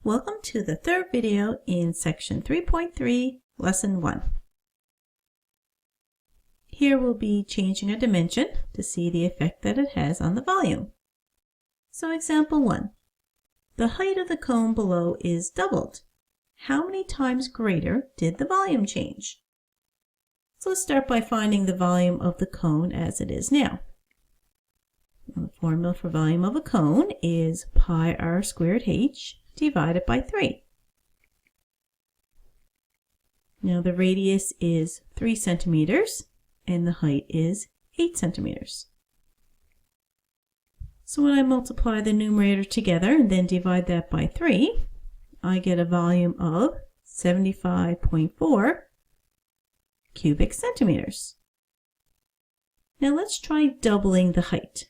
Welcome to the third video in section 3.3, lesson 1. Here we'll be changing a dimension to see the effect that it has on the volume. So example 1. The height of the cone below is doubled. How many times greater did the volume change? So let's start by finding the volume of the cone as it is now. The formula for volume of a cone is pi r squared h divided by 3. Now the radius is 3 centimeters and the height is 8 centimeters. So when I multiply the numerator together and then divide that by 3, I get a volume of 75.4 cubic centimeters. Now let's try doubling the height.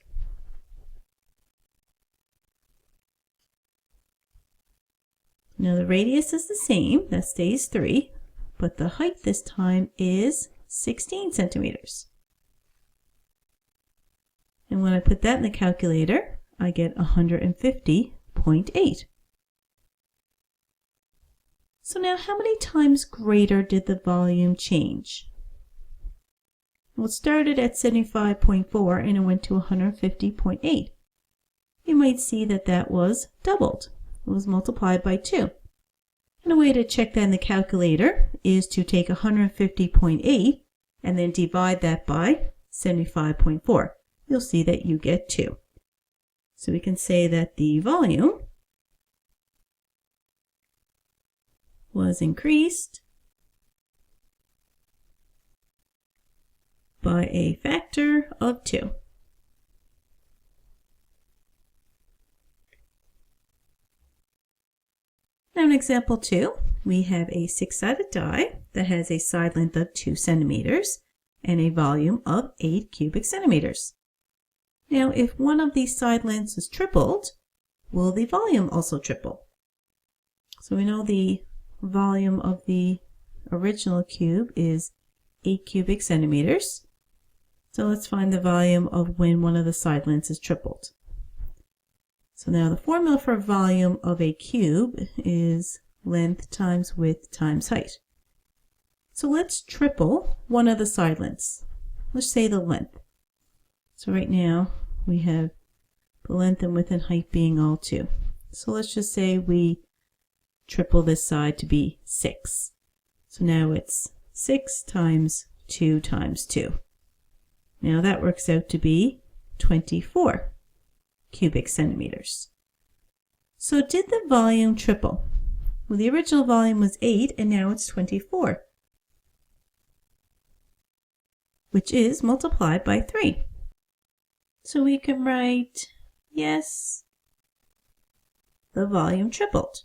Now the radius is the same, that stays 3, but the height this time is 16 centimeters. And when I put that in the calculator, I get 150.8. So now how many times greater did the volume change? Well, it started at 75.4 and it went to 150.8. You might see that that was doubled. It was multiplied by 2. And a way to check that in the calculator is to take 150.8 and then divide that by 75.4. You'll see that you get 2. So we can say that the volume was increased by a factor of 2. Now in example 2, we have a 6-sided die that has a side length of 2 centimeters and a volume of 8 cubic centimeters. Now if one of these side lengths is tripled, will the volume also triple? So we know the volume of the original cube is 8 cubic centimeters. So let's find the volume of when one of the side lengths is tripled. So now the formula for volume of a cube is length times width times height. So let's triple one of the side lengths. Let's say the length. So right now we have the length and width and height being all 2. So let's just say we triple this side to be 6. So now it's 6 times 2 times 2. Now that works out to be 24 cubic centimeters. So did the volume triple? Well, the original volume was 8 and now it's 24, which is multiplied by 3. So we can write, yes, the volume tripled.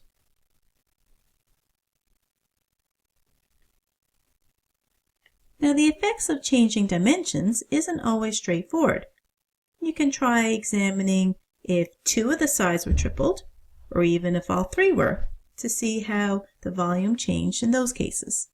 Now the effects of changing dimensions isn't always straightforward. You can try examining if 2 of the sides were tripled, or even if all 3 were, to see how the volume changed in those cases.